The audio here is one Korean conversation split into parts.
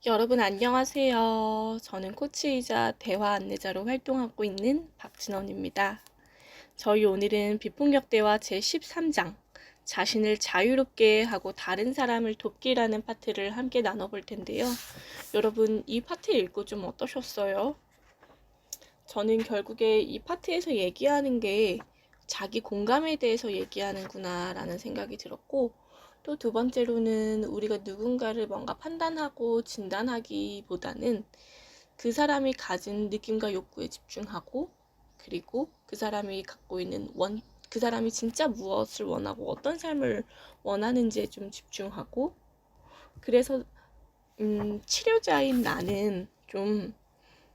여러분 안녕하세요. 저는 코치이자 대화 안내자로 활동하고 있는 박진원입니다. 저희 오늘은 비폭력대화 제13장 자신을 자유롭게 하고 다른 사람을 돕기라는 파트를 함께 나눠볼 텐데요. 여러분 이 파트 읽고 좀 어떠셨어요? 저는 결국에 이 파트에서 얘기하는 게 자기 공감에 대해서 얘기하는구나 라는 생각이 들었고, 또 두 번째로는 우리가 누군가를 뭔가 판단하고 진단하기보다는 그 사람이 가진 느낌과 욕구에 집중하고, 그리고 그 사람이 갖고 있는 그 사람이 진짜 무엇을 원하고 어떤 삶을 원하는지에 좀 집중하고, 그래서 치료자인 나는 좀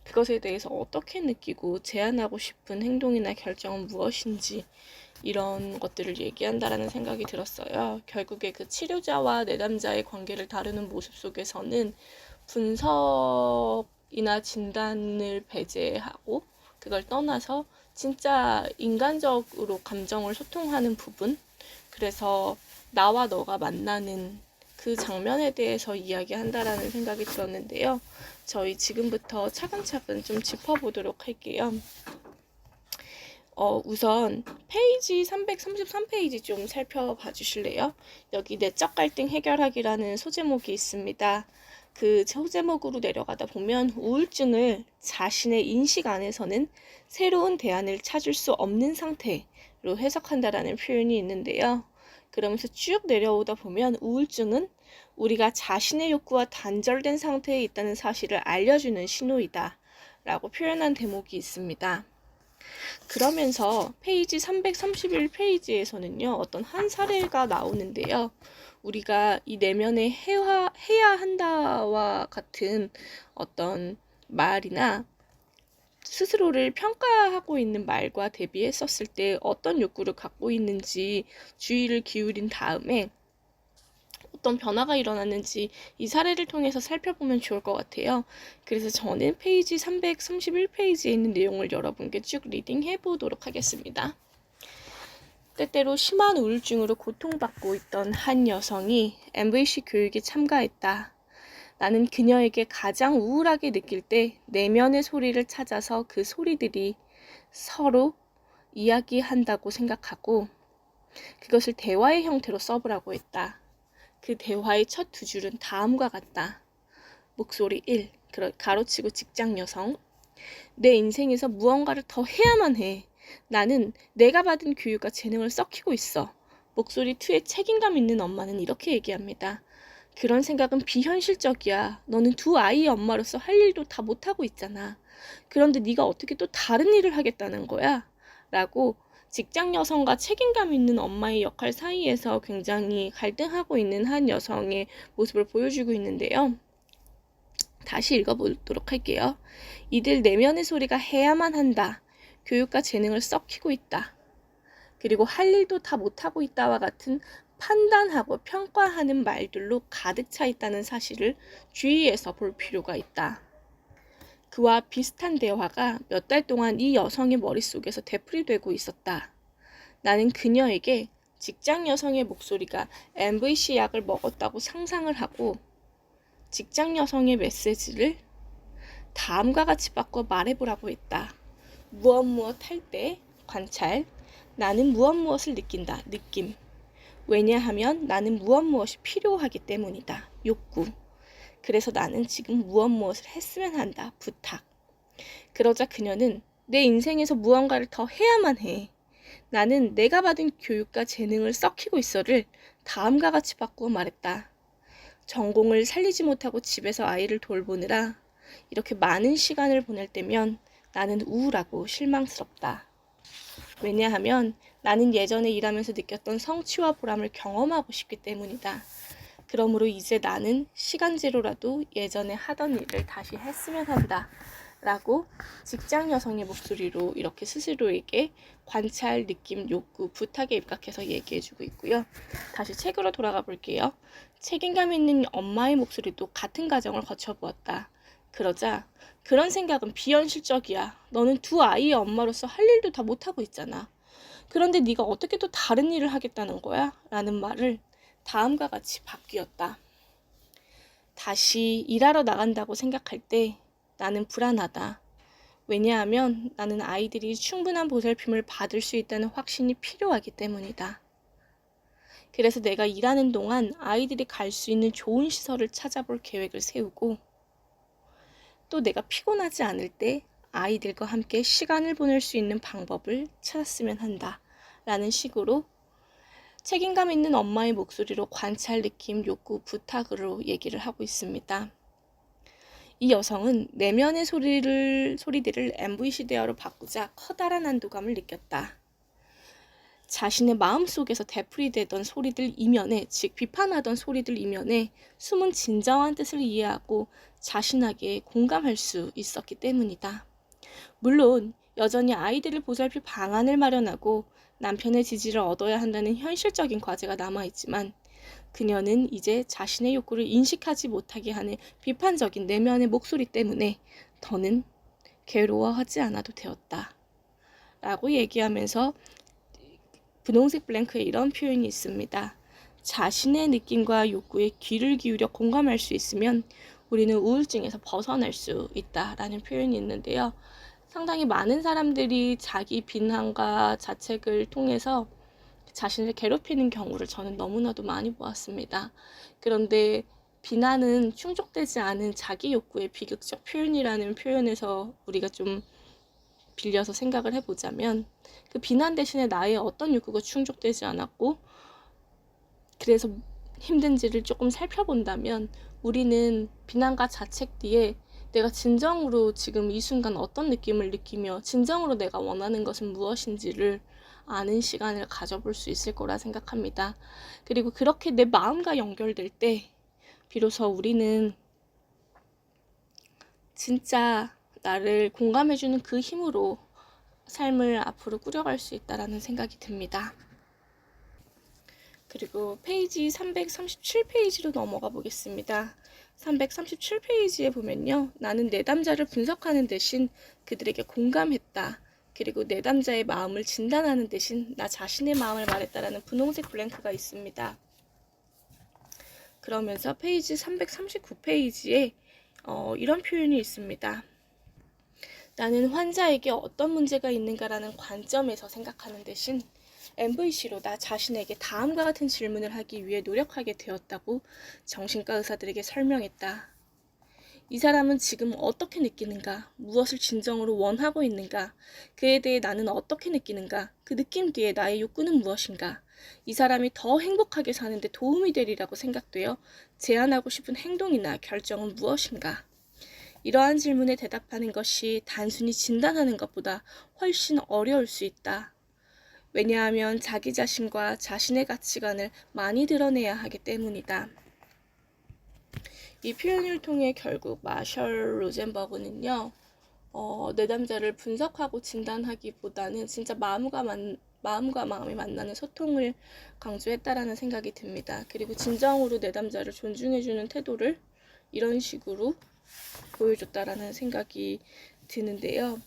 그것에 대해서 어떻게 느끼고 제안하고 싶은 행동이나 결정은 무엇인지 이런 것들을 얘기한다라는 생각이 들었어요. 결국에 그 치료자와 내담자의 관계를 다루는 모습 속에서는 분석이나 진단을 배제하고 그걸 떠나서 진짜 인간적으로 감정을 소통하는 부분, 그래서 나와 너가 만나는 그 장면에 대해서 이야기한다라는 생각이 들었는데요. 저희 지금부터 차근차근 좀 짚어보도록 할게요. 우선 페이지 333페이지 좀 살펴봐 주실래요? 여기 내적 갈등 해결하기라는 소제목이 있습니다. 그 소제목으로 내려가다 보면 우울증을 자신의 인식 안에서는 새로운 대안을 찾을 수 없는 상태로 해석한다라는 표현이 있는데요. 그러면서 쭉 내려오다 보면 우울증은 우리가 자신의 욕구와 단절된 상태에 있다는 사실을 알려주는 신호이다 라고 표현한 대목이 있습니다. 그러면서 페이지 331페이지에서는요, 어떤 한 사례가 나오는데요. 우리가 이 내면에 해야 한다와 같은 어떤 말이나 스스로를 평가하고 있는 말과 대비했었을 때 어떤 욕구를 갖고 있는지 주의를 기울인 다음에 어떤 변화가 일어났는지 이 사례를 통해서 살펴보면 좋을 것 같아요. 그래서 저는 페이지 331페이지에 있는 내용을 여러분께 쭉 리딩해 보도록 하겠습니다. 때때로 심한 우울증으로 고통받고 있던 한 여성이 MVC 교육에 참가했다. 나는 그녀에게 가장 우울하게 느낄 때 내면의 소리를 찾아서 그 소리들이 서로 이야기한다고 생각하고 그것을 대화의 형태로 써보라고 했다. 그 대화의 첫 두 줄은 다음과 같다. 목소리 1. 가로치고 직장 여성. 내 인생에서 무언가를 더 해야만 해. 나는 내가 받은 교육과 재능을 썩히고 있어. 목소리 2의 책임감 있는 엄마는 이렇게 얘기합니다. 그런 생각은 비현실적이야. 너는 두 아이의 엄마로서 할 일도 다 못하고 있잖아. 그런데 네가 어떻게 또 다른 일을 하겠다는 거야? 라고 직장 여성과 책임감 있는 엄마의 역할 사이에서 굉장히 갈등하고 있는 한 여성의 모습을 보여주고 있는데요. 다시 읽어보도록 할게요. 이들 내면의 소리가 해야만 한다. 교육과 재능을 썩히고 있다. 그리고 할 일도 다 못하고 있다와 같은 판단하고 평가하는 말들로 가득 차 있다는 사실을 주의해서 볼 필요가 있다. 그와 비슷한 대화가 몇 달 동안 이 여성의 머릿속에서 되풀이되고 있었다. 나는 그녀에게 직장 여성의 목소리가 MVC 약을 먹었다고 상상을 하고 직장 여성의 메시지를 다음과 같이 바꿔 말해보라고 했다. 무엇 할 때 관찰. 나는 무엇을 느낀다. 느낌. 왜냐하면 나는 무엇이 필요하기 때문이다. 욕구. 그래서 나는 지금 무엇을 했으면 한다. 부탁. 그러자 그녀는 내 인생에서 무언가를 더 해야만 해. 나는 내가 받은 교육과 재능을 썩히고 있어를 다음과 같이 바꾸어 말했다. 전공을 살리지 못하고 집에서 아이를 돌보느라 이렇게 많은 시간을 보낼 때면 나는 우울하고 실망스럽다. 왜냐하면 나는 예전에 일하면서 느꼈던 성취와 보람을 경험하고 싶기 때문이다. 그러므로 이제 나는 시간제로라도 예전에 하던 일을 다시 했으면 한다. 라고 직장 여성의 목소리로 이렇게 스스로에게 관찰, 느낌, 욕구, 부탁에 입각해서 얘기해주고 있고요. 다시 책으로 돌아가 볼게요. 책임감 있는 엄마의 목소리도 같은 과정을 거쳐보았다. 그러자 그런 생각은 비현실적이야. 너는 두 아이의 엄마로서 할 일도 다 못하고 있잖아. 그런데 네가 어떻게 또 다른 일을 하겠다는 거야? 라는 말을 다음과 같이 바뀌었다. 다시 일하러 나간다고 생각할 때 나는 불안하다. 왜냐하면 나는 아이들이 충분한 보살핌을 받을 수 있다는 확신이 필요하기 때문이다. 그래서 내가 일하는 동안 아이들이 갈 수 있는 좋은 시설을 찾아볼 계획을 세우고, 또 내가 피곤하지 않을 때 아이들과 함께 시간을 보낼 수 있는 방법을 찾았으면 한다. 라는 식으로 책임감 있는 엄마의 목소리로 관찰, 느낌, 욕구, 부탁으로 얘기를 하고 있습니다. 이 여성은 내면의 소리들을 MVC 대화로 바꾸자 커다란 안도감을 느꼈다. 자신의 마음속에서 되풀이되던 소리들 이면에, 즉 비판하던 소리들 이면에 숨은 진정한 뜻을 이해하고 자신에게 공감할 수 있었기 때문이다. 물론 여전히 아이들을 보살필 방안을 마련하고 남편의 지지를 얻어야 한다는 현실적인 과제가 남아있지만, 그녀는 이제 자신의 욕구를 인식하지 못하게 하는 비판적인 내면의 목소리 때문에 더는 괴로워하지 않아도 되었다. 라고 얘기하면서 분홍색 블랭크에 이런 표현이 있습니다. 자신의 느낌과 욕구에 귀를 기울여 공감할 수 있으면 우리는 우울증에서 벗어날 수 있다라는 표현이 있는데요. 상당히 많은 사람들이 자기 비난과 자책을 통해서 자신을 괴롭히는 경우를 저는 너무나도 많이 보았습니다. 그런데 비난은 충족되지 않은 자기 욕구의 비극적 표현이라는 표현에서 우리가 좀 빌려서 생각을 해보자면, 그 비난 대신에 나의 어떤 욕구가 충족되지 않았고 그래서 힘든지를 조금 살펴본다면, 우리는 비난과 자책 뒤에 내가 진정으로 지금 이 순간 어떤 느낌을 느끼며 진정으로 내가 원하는 것은 무엇인지를 아는 시간을 가져볼 수 있을 거라 생각합니다. 그리고 그렇게 내 마음과 연결될 때 비로소 우리는 진짜 나를 공감해주는 그 힘으로 삶을 앞으로 꾸려갈 수 있다라는 생각이 듭니다. 그리고 페이지 337페이지로 넘어가 보겠습니다. 337페이지에 보면요. 나는 내담자를 분석하는 대신 그들에게 공감했다. 그리고 내담자의 마음을 진단하는 대신 나 자신의 마음을 말했다라는 분홍색 블랭크가 있습니다. 그러면서 페이지 339페이지에 이런 표현이 있습니다. 나는 환자에게 어떤 문제가 있는가라는 관점에서 생각하는 대신 MVC로 나 자신에게 다음과 같은 질문을 하기 위해 노력하게 되었다고 정신과 의사들에게 설명했다. 이 사람은 지금 어떻게 느끼는가? 무엇을 진정으로 원하고 있는가? 그에 대해 나는 어떻게 느끼는가? 그 느낌 뒤에 나의 욕구는 무엇인가? 이 사람이 더 행복하게 사는데 도움이 되리라고 생각되어 제안하고 싶은 행동이나 결정은 무엇인가? 이러한 질문에 대답하는 것이 단순히 진단하는 것보다 훨씬 어려울 수 있다. 왜냐하면 자기 자신과 자신의 가치관을 많이 드러내야 하기 때문이다. 이 표현을 통해 결국 마셜 로젠버그는요, 내담자를 분석하고 진단하기보다는 진짜 마음과 마음이 만나는 소통을 강조했다라는 생각이 듭니다. 그리고 진정으로 내담자를 존중해주는 태도를 이런 식으로 보여줬다라는 생각이 드는데요.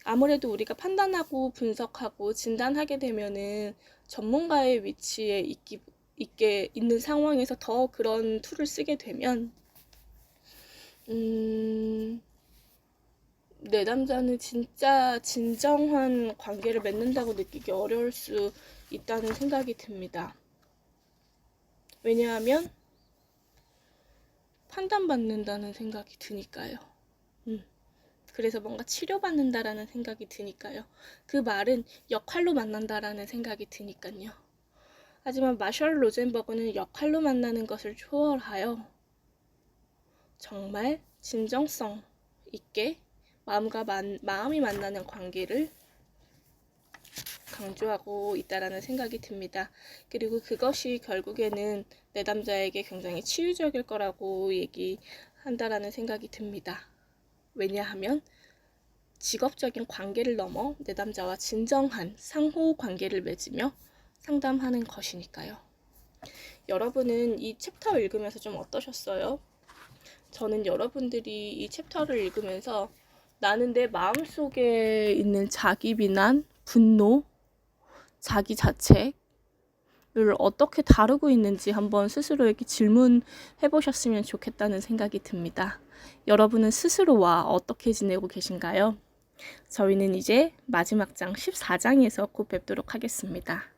아무래도 우리가 판단하고 분석하고 진단하게 되면은 전문가의 위치에 있는 상황에서 더 그런 툴을 쓰게 되면 내담자는 진짜 진정한 관계를 맺는다고 느끼기 어려울 수 있다는 생각이 듭니다. 왜냐하면 판단받는다는 생각이 드니까요. 그래서 뭔가 치료받는다라는 생각이 드니까요. 그 말은 역할로 만난다라는 생각이 드니까요. 하지만 마셜 로젠버그는 역할로 만나는 것을 초월하여 정말 진정성 있게 마음이 만나는 관계를 강조하고 있다라는 생각이 듭니다. 그리고 그것이 결국에는 내담자에게 굉장히 치유적일 거라고 얘기한다라는 생각이 듭니다. 왜냐하면 직업적인 관계를 넘어 내담자와 진정한 상호 관계를 맺으며 상담하는 것이니까요. 여러분은 이 챕터 읽으면서 좀 어떠셨어요? 저는 여러분들이 이 챕터를 읽으면서 나는 내 마음속에 있는 자기 비난, 분노, 자기 자책, 우울증을 어떻게 다루고 있는지 한번 스스로에게 질문해 보셨으면 좋겠다는 생각이 듭니다. 여러분은 스스로와 어떻게 지내고 계신가요? 저희는 이제 마지막 장 14장에서 곧 뵙도록 하겠습니다.